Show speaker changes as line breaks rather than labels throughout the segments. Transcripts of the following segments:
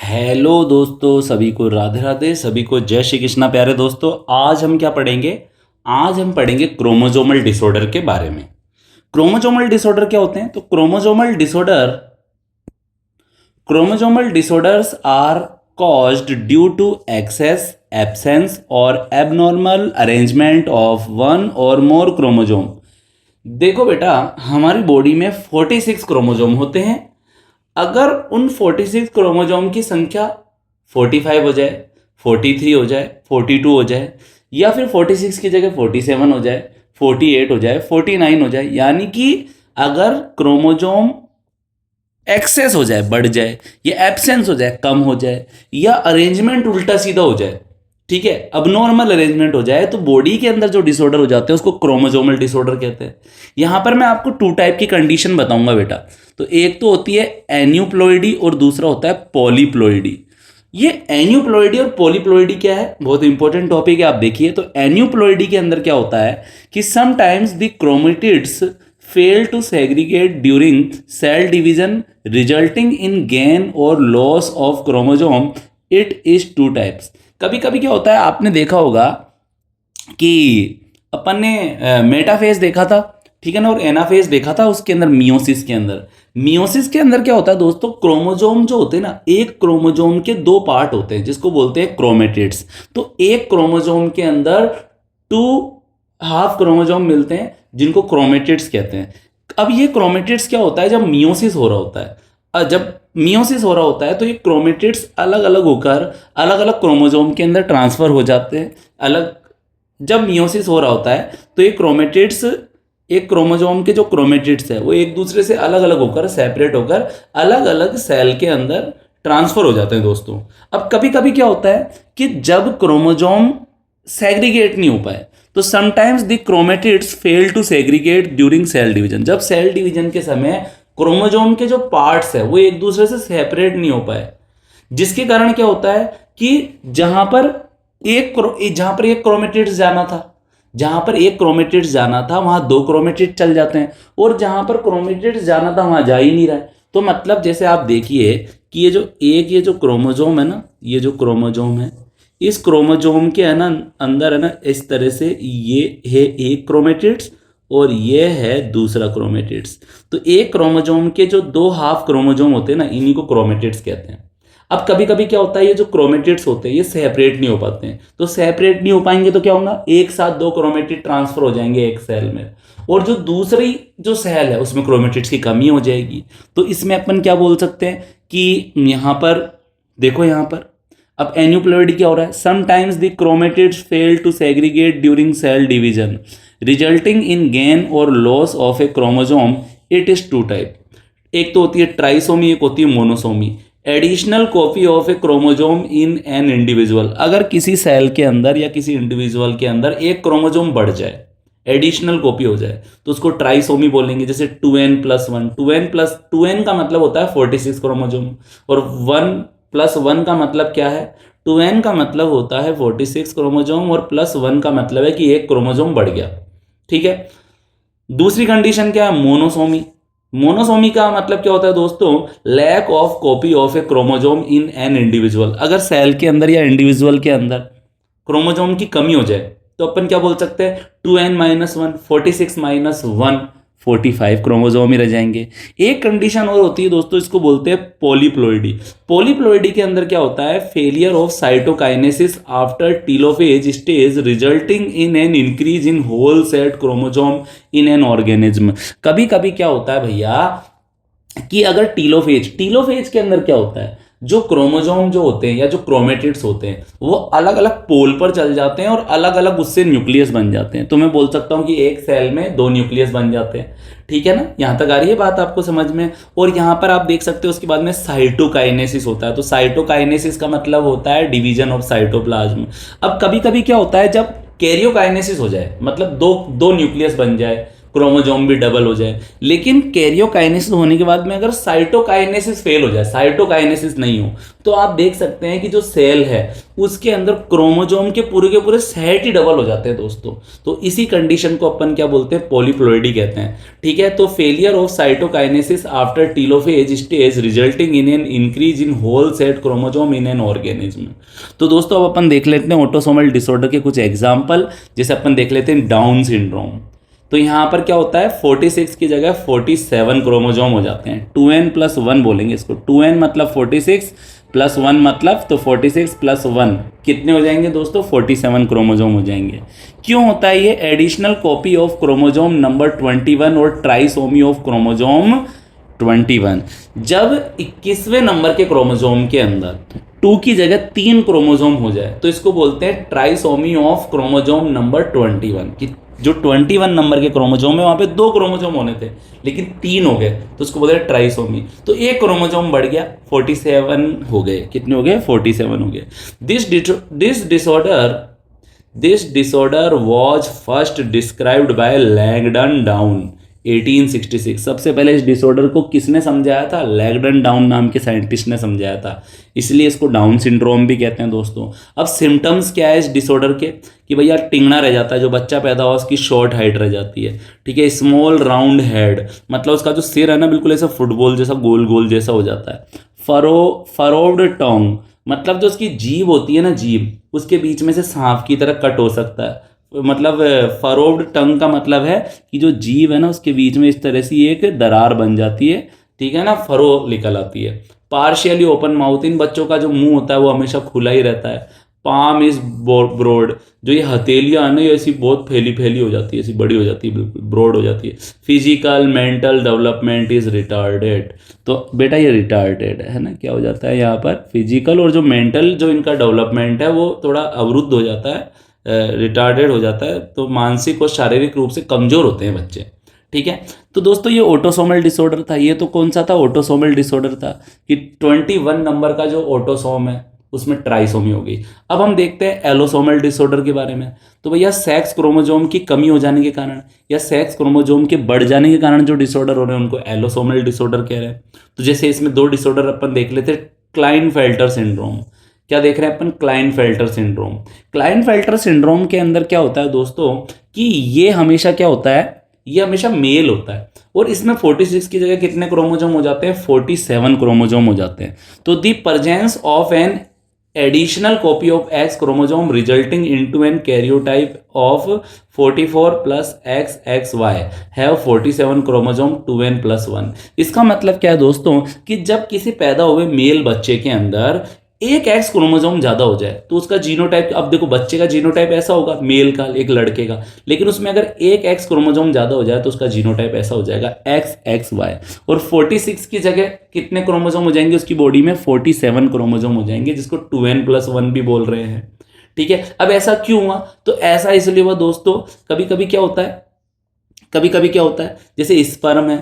Hello दोस्तों, सभी को राधे राधे, सभी को जय श्री कृष्णा। प्यारे दोस्तों, आज हम क्या पढ़ेंगे? आज हम पढ़ेंगे क्रोमोजोमल डिसऑर्डर के बारे में। क्रोमोजोमल डिसऑर्डर क्या होते हैं? तो chromosomal disorders are caused due to excess, absence or abnormal arrangement of one or more chromosome. देखो बेटा, हमारी बॉडी में 46 क्रोमोजोम होते हैं। अगर उन 46 क्रोमोजोम की संख्या 45 हो जाए, 43 हो जाए, 42 हो जाए, या फिर 46 की जगह 47 हो जाए, 48 हो जाए, 49 हो जाए, यानी कि अगर क्रोमोजोम एक्सेस हो जाए, बढ़ जाए, या एब्सेंस हो जाए, कम हो जाए, या अरेंजमेंट उल्टा सीधा हो जाए, ठीक है, अबनॉर्मल अरेंजमेंट हो जाए, तो बॉडी के अंदर जो डिसऑर्डर हो जाते हैं उसको क्रोमोजोमल डिसऑर्डर कहते हैं। यहां पर मैं आपको 2 टाइप की कंडीशन बताऊंगा बेटा। तो एक तो होती है एन्यूप्लॉइडी और दूसरा होता है पॉलीप्लॉइडी। ये एन्यूप्लॉइडी और पॉलीप्लॉइडी क्या है, बहुत इंपॉर्टेंट टॉपिक है, आप देखिए। तो एन्यूप्लॉइडी के अंदर क्या होता है कि sometimes the chromatids fail to segregate during cell division resulting in gain और loss of chromosome. It is 2 types. कभी कभी क्या होता है, आपने देखा होगा कि अपन ने मेटाफेज देखा था, ठीक है ना, और एनाफेज देखा था। उसके अंदर मियोसिस के अंदर क्या होता है दोस्तों, क्रोमोजोम जो होते हैं ना, एक क्रोमोजोम के 2 पार्ट होते हैं जिसको बोलते हैं क्रोमेटिड्स। तो एक क्रोमोजोम के अंदर 2 हाफ क्रोमोजोम मिलते हैं जिनको क्रोमेटिड्स कहते हैं। अब ये क्रोमेटिड्स क्या होता है, जब मियोसिस हो रहा होता है, जब मियोसिस हो रहा होता है तो ये क्रोमेटिड्स अलग अलग होकर अलग अलग क्रोमोजोम के अंदर ट्रांसफर हो जाते हैं। अलग जब मियोसिस हो रहा होता है तो ये क्रोमेटिड्स, एक क्रोमोजोम के जो क्रोमेटिड्स है वो एक दूसरे से अलग अलग होकर, सेपरेट होकर अलग अलग सेल के अंदर ट्रांसफर हो जाते हैं दोस्तों। अब कभी कभी क्या होता है कि जब क्रोमोजोम सेग्रीगेट नहीं हो पाए तो sometimes the chromatids fail to segregate during cell division. जब सेल डिवीजन के समय क्रोमोजोम के जो पार्ट्स है वो एक दूसरे से सेपरेट नहीं हो पाए, जिसके कारण क्या होता है कि जहां पर एक क्रोमेटिड्स जाना था, वहां 2 क्रोमेटिड चल जाते हैं, और जहां पर क्रोमेटिड्स जाना था वहां जा ही नहीं रहा है। तो मतलब जैसे आप देखिए कि ये जो क्रोमोजोम है ना, ये जो क्रोमोजोम है, इस क्रोमोजोम के है ना अंदर है ना, इस तरह से ये है एक क्रोमेटिड्स और ये है दूसरा क्रोमेटिड्स। तो एक क्रोमोजोम के जो 2 हाफ क्रोमोजोम होते हैं ना, इन्हीं को क्रोमेटिड्स कहते हैं। अब कभी कभी क्या होता है, ये जो क्रोमेटिड्स होते हैं ये सेपरेट नहीं हो पाते हैं। तो सेपरेट नहीं हो पाएंगे तो क्या होगा, एक साथ 2 क्रोमेटिड ट्रांसफर हो जाएंगे एक सेल में, और जो दूसरी जो सेल है उसमें क्रोमेटिड्स की कमी हो जाएगी। तो इसमें अपन क्या बोल सकते हैं कि यहां पर देखो, यहां पर अब एन्यूप्लॉइडी क्या हो रहा है, sometimes the chromatids fail to segregate during cell division resulting in gain और loss of a chromosome. It is 2 type. एक तो होती है ट्राइसोमी, एक होती है monosomy. Additional copy of a chromosome in an individual. अगर किसी सेल के अंदर या किसी इंडिविजुअल के अंदर एक क्रोमोजोम बढ़ जाए, एडिशनल कॉपी हो जाए, तो उसको ट्राइसोमी बोलेंगे। जैसे 2n+1, 2n का मतलब होता है 46 क्रोमोजोम, और 1+1 का मतलब क्या है, 2n का मतलब होता है 46 क्रोमोजोम, और +1 का मतलब है कि एक क्रोमोजोम बढ़ गया, ठीक है। दूसरी कंडीशन क्या है, मोनोसोमी। मोनोसोमी का मतलब क्या होता है दोस्तों, lack of copy of a chromosome in an individual. अगर सेल के अंदर या इंडिविजुअल के अंदर क्रोमोजोम की कमी हो जाए तो अपन क्या बोल सकते हैं, 2n-1, 46-1, 45 क्रोमोजोम ही रह जाएंगे। एक कंडीशन और होती है दोस्तों, इसको बोलते हैं पॉलीप्लॉइडी। पॉलीप्लॉइडी के अंदर क्या होता है, failure of cytokinesis after telophase stage resulting in an increase in whole set chromosome in an organism. कभी कभी क्या होता है भैया कि अगर टीलोफेज के अंदर क्या होता है, जो क्रोमोजोम जो होते हैं या जो क्रोमेटिड्स होते हैं वो अलग अलग पोल पर चल जाते हैं और अलग अलग उससे न्यूक्लियस बन जाते हैं। तो मैं बोल सकता हूं कि एक सेल में 2 न्यूक्लियस बन जाते हैं, ठीक है ना। यहां तक आ रही है बात आपको समझ में। और यहां पर आप देख सकते हो उसके बाद में साइटोकाइनेसिस होता है। तो साइटोकाइनेसिस का मतलब होता है डिवीजन ऑफ साइटोप्लाज्म। अब कभी कभी क्या होता है, जब कैरियोकाइनेसिस हो जाए, मतलब दो न्यूक्लियस बन जाए, क्रोमोजोम भी डबल हो जाए। लेकिन कैरियोकाइनेसिस होने के बाद में अगर साइटोकाइनेसिस फेल हो जाए, साइटोकाइनेसिस नहीं हो, तो आप देख सकते हैं कि जो सेल है उसके अंदर क्रोमोजोम के पूरे सेट ही डबल हो जाते हैं दोस्तों। तो इसी कंडीशन को अपन क्या बोलते हैं, पॉलीप्लॉइडी कहते हैं। ठीक है, तो failure of cytokinesis after telophase stage resulting in an increase in whole set chromosome in an organism. तो दोस्तों अब अपन देख लेते हैं ऑटोसोमल डिसऑर्डर के कुछ एग्जाम्पल। जैसे अपन देख लेते हैं डाउन सिंड्रोम। तो यहाँ पर क्या होता है, 46 की जगह 47 क्रोमोजोम हो जाते हैं। 2n+1 बोलेंगे इसको। 2n मतलब 46 प्लस 1 मतलब, तो 46 + 1 कितने हो जाएंगे दोस्तों, 47 क्रोमोजोम हो जाएंगे। क्यों होता है ये, additional copy of chromosome number 21 और ट्राइसोमी ऑफ क्रोमोजोम 21। जब 21वें नंबर के क्रोमोजोम के अंदर 2 की जगह 3 क्रोमोजोम हो जाए तो इसको बोलते हैं ट्राइसोमी ऑफ क्रोमोजोम नंबर 21। कि जो 21 नंबर के क्रोमोजोम है वहां पे 2 क्रोमोजोम होने थे लेकिन 3 हो गए, तो उसको बोलते हैं ट्राइसोमी। तो एक क्रोमोजोम बढ़ गया, 47 हो गए। कितने हो गए, 47 हो गए। This disorder was first described bye Langdon down 1866। सबसे पहले इस डिसऑर्डर को किसने समझाया था, लैंगडन डाउन नाम के साइंटिस्ट ने समझाया था, इसलिए इसको डाउन सिंड्रोम भी कहते हैं दोस्तों। अब सिम्टम्स क्या है इस डिसऑर्डर के, कि भैया टिंगना रह जाता है, जो बच्चा पैदा हुआ उसकी शॉर्ट हाइट रह जाती है। ठीक है, स्मॉल राउंड हेड, मतलब उसका जो सिर है ना बिल्कुल ऐसा फुटबॉल जैसा गोल गोल जैसा हो जाता है। फरोव्ड टोंग, मतलब जो उसकी जीभ होती है ना, जीभ उसके बीच में से सांप की तरह कट हो सकता है। मतलब फरोव्ड टंग का मतलब है कि जो जीभ है ना उसके बीच में इस तरह से एक दरार बन जाती है। ठीक है ना, फरो निकल आती है। पार्शियली ओपन माउथ, इन बच्चों का जो मुंह होता है वो हमेशा खुला ही रहता है। पाम इज ब्रॉड, जो ये हथेलियां है ना ये ऐसी बहुत फैली फैली हो जाती है, ऐसी बड़ी हो जाती है, बिल्कुल ब्रॉड हो जाती है। Physical mental development is retarded, तो बेटा ये रिटार्डेड है ना, क्या हो जाता है यहाँ पर, फिजिकल और जो मेंटल जो इनका डेवलपमेंट है वो थोड़ा अवरुद्ध हो जाता है, रिटार्डेड हो जाता है। तो मानसिक और शारीरिक रूप से कमजोर होते हैं बच्चे। ठीक है, तो दोस्तों ये ऑटोसोमल डिसऑर्डर था। ये तो कौन सा था, ऑटोसोमल डिसऑर्डर था कि 21 नंबर का जो ऑटोसोम है उसमें ट्राइसोमी हो गई। अब हम देखते हैं एलोसोमल डिसऑर्डर के बारे में। तो भैया सेक्स क्रोमोजोम की कमी हो जाने के कारण या सेक्स क्रोमोजोम के बढ़ जाने के कारण जो डिसऑर्डर हो रहे हैं उनको एलोसोमल डिसऑर्डर कह रहे हैं। तो जैसे इसमें 2 डिसऑर्डर अपन देख लेते हैं। क्लाइनफेल्टर सिंड्रोम, क्या देख रहे हैं अपन, क्लाइनफेल्टर सिंड्रोम। क्लाइनफेल्टर सिंड्रोम के अंदर क्या होता है दोस्तों, कि ये हमेशा क्या होता है, ये हमेशा मेल होता है और इसमें 46 की जगह कितने क्रोमोजोम हो जाते हैं, 47 क्रोमोजोम हो जाते हैं। तो the presence of an additional copy of X chromosome resulting into an karyotype of 44 + XXY have 47 chromosome 2n+1। इसका मतलब क्या है दोस्तों, कि जब किसी पैदा हुए मेल बच्चे के अंदर एक एक्स क्रोमोजोम ज्यादा हो जाए तो उसका जीनोटाइप, अब देखो बच्चे का जीनोटाइप ऐसा होगा मेल का, एक लड़के का, लेकिन उसमें अगर एक एक्स क्रोमोजोम ज्यादा हो जाए तो उसका जीनोटाइप ऐसा हो जाएगा XXY। और 46 की जगह कितने क्रोमोजोम हो जाएंगे उसकी बॉडी में, 47 क्रोमोजोम हो जाएंगे, जिसको 2n+1 भी बोल रहे हैं। ठीक है, अब ऐसा क्यों हुआ, तो ऐसा इसलिए हुआ दोस्तों, कभी कभी क्या होता है, कभी कभी क्या होता है, जैसे स्पर्म है,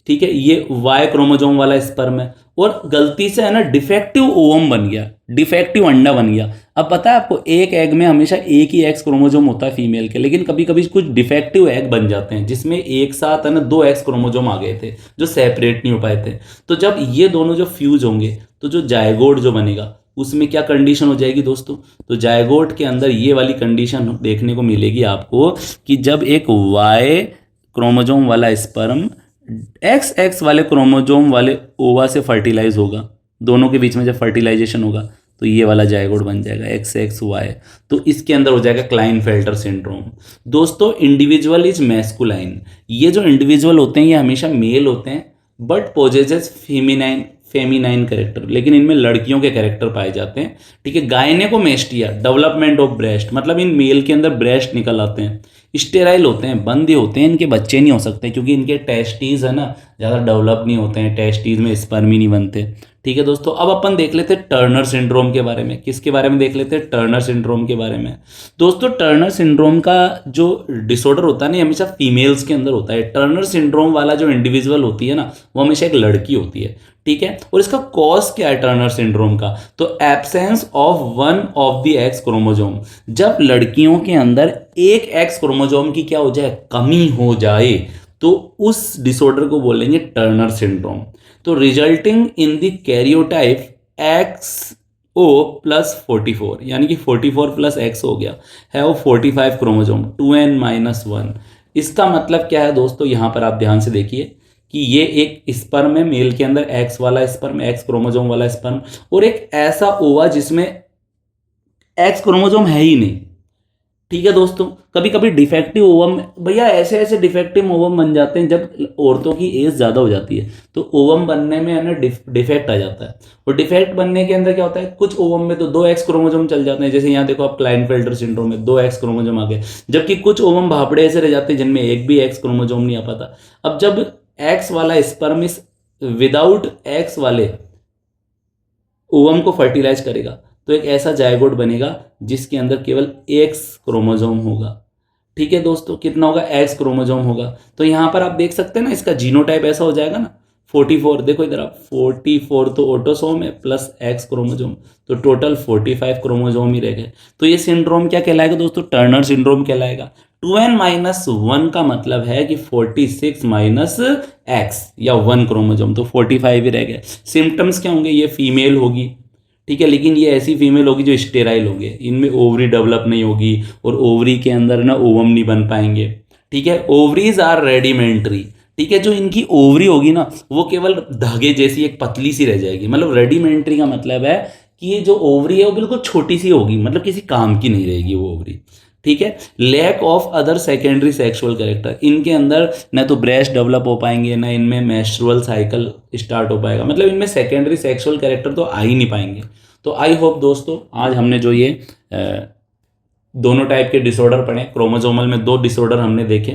ठीक है, ये वाई क्रोमोजोम वाला स्पर्म है और गलती से है ना डिफेक्टिव ओवम बन गया, डिफेक्टिव अंडा बन गया। अब पता है आपको, एक एग में हमेशा एक ही एक्स क्रोमोजोम होता है फीमेल के, लेकिन कभी कभी कुछ डिफेक्टिव एग बन जाते हैं जिसमें एक साथ है ना 2 एक्स क्रोमोजोम आ गए थे जो सेपरेट नहीं हो पाए थे। तो जब ये दोनों जो फ्यूज होंगे तो जो जायगोट जो बनेगा उसमें क्या कंडीशन हो जाएगी दोस्तों, तो जायगोट के अंदर ये वाली कंडीशन देखने को मिलेगी आपको, कि जब एक वाई क्रोमोजोम वाला स्पर्म XX वाले क्रोमोजोम वाले ओवा से फर्टिलाइज होगा, दोनों के बीच में जब फर्टिलाइजेशन होगा तो ये वाला जायगोट बन जाएगा XXY। तो इसके अंदर हो जाएगा क्लाइनफेल्टर सिंड्रोम। दोस्तों इंडिविजुअल इज मैस्कुलाइन, ये जो इंडिविजुअल होते हैं ये हमेशा मेल होते हैं बट पोजेसेस फेमिनाइन कैरेक्टर, लेकिन इनमें लड़कियों के कैरेक्टर पाए जाते हैं। ठीक है, गायनेकोमेस्टिया, डेवलपमेंट ऑफ ब्रेस्ट, मतलब इन मेल के अंदर ब्रेस्ट निकल आते हैं। स्टेराइल होते हैं, बंद होते हैं, इनके बच्चे नहीं हो सकते क्योंकि इनके टेस्टीज है ना ज़्यादा डेवलप नहीं होते हैं, टेस्टीज में स्पर्म ही नहीं बनते। ठीक है दोस्तों, अब अपन देख लेते हैं टर्नर सिंड्रोम के बारे में। किसके बारे में देख लेते हैं, टर्नर सिंड्रोम के बारे में। दोस्तों टर्नर सिंड्रोम का जो डिसऑर्डर होता है ना हमेशा फीमेल्स के अंदर होता है। टर्नर सिंड्रोम वाला जो इंडिविजुअल होती है ना वो हमेशा एक लड़की होती है। ठीक है। और इसका कॉज क्या है टर्नर सिंड्रोम का, तो absence of one of the x chromosome. जब लड़कियों के अंदर एक एक्स क्रोमोजोम की क्या हो जाए, कमी हो जाए, तो उस डिसऑर्डर को बोलेंगे टर्नर सिंड्रोम। तो resulting in the karyotype X O plus 44, यानी कि 44 प्लस एक्स हो गया, है वो 45 क्रोमोजोम 2n-1। इसका मतलब क्या है दोस्तों, यहां पर आप ध्यान से देखिए कि ये एक स्पर्म है, मेल के अंदर एक्स वाला स्पर्म, एक्स क्रोमोजोम वाला स्पर्म, और एक ऐसा ओवा जिसमें एक्स क्रोमोजोम है ही नहीं। ठीक है दोस्तों, कभी कभी डिफेक्टिव ओवम, भैया ऐसे ऐसे डिफेक्टिव ओवम बन जाते हैं जब औरतों की एज ज़्यादा हो जाती है, तो ओवम बनने में है ना डिफेक्ट आ जाता है। और डिफेक्ट बनने के अंदर क्या होता है, कुछ ओवम में तो 2 एक्स क्रोमोजोम चल जाते हैं, जैसे यहाँ देखो आप क्लाइनफेल्टर सिंड्रोम में 2 एक्स क्रोमोजोम आ गए, जबकि कुछ ओवम भापड़े ऐसे रह जाते हैं जिनमें एक भी एक्स क्रोमोजोम नहीं आ पाता। अब जब एक्स वाला स्पर्म इस विदाउट एक्स वाले ओवम को फर्टिलाइज करेगा, तो एक ऐसा जायगोट बनेगा जिसके अंदर केवल एक्स क्रोमोजोम होगा। ठीक है दोस्तों, कितना होगा, एक्स क्रोमोजोम होगा। तो यहां पर आप देख सकते हैं ना, इसका जीनोटाइप ऐसा हो जाएगा ना 44, देखो इधर आप 44 तो ऑटोसोम है प्लस एक्स क्रोमोजोम, तो टोटल 45 क्रोमोजोम ही रह गए। तो ये सिंड्रोम क्या कहलाएगा दोस्तों, टर्नर सिंड्रोम कहलाएगा। 2n-1 का मतलब है कि 46 माइनस एक्स या 1 क्रोमोजोम, तो 45 ही रह गए। सिम्टम्स क्या होंगे, ये फीमेल होगी, ठीक है, लेकिन ये ऐसी फीमेल होगी जो स्टेराइल होगी, इनमें ओवरी डेवलप नहीं होगी और ओवरी के अंदर ना ओवम नहीं बन पाएंगे। ठीक है, ओवरीज आर रेडिमेंट्री। ठीक है, जो इनकी ओवरी होगी ना वो केवल धागे जैसी एक पतली सी रह जाएगी। मतलब रेडिमेंट्री का मतलब है कि ये जो ओवरी है वो बिल्कुल छोटी सी होगी, मतलब किसी काम की नहीं रहेगी वो ओवरी। ठीक है, lack of other secondary sexual character, इनके अंदर न तो ब्रेस्ट डेवलप हो पाएंगे, ना इनमें मेंस्ट्रुअल साइकिल स्टार्ट हो पाएगा, मतलब इनमें सेकेंडरी सेक्सुअल कैरेक्टर तो आ ही नहीं पाएंगे। तो आई होप दोस्तों आज हमने जो ये दोनों टाइप के डिसऑर्डर पढ़े, क्रोमोजोमल में 2 डिसऑर्डर हमने देखे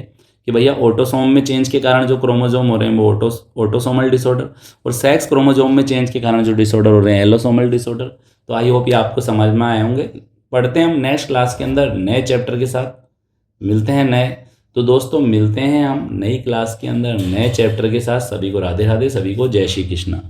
कि भैया ऑटोसोम में चेंज के कारण जो क्रोमोजोम हो रहे हैं वो ऑटोसोमल डिसऑर्डर, और सेक्स क्रोमोजोम में चेंज के कारण जो डिसऑर्डर हो रहे हैं एलोसोमल डिसऑर्डर। तो आई होप ये आपको समझ में आए होंगे। पढ़ते हैं हम नेक्स्ट क्लास के अंदर नए चैप्टर के साथ, मिलते हैं नए। तो दोस्तों मिलते हैं हम नई क्लास के अंदर नए चैप्टर के साथ। सभी को राधे राधे, सभी को जय श्री कृष्णा।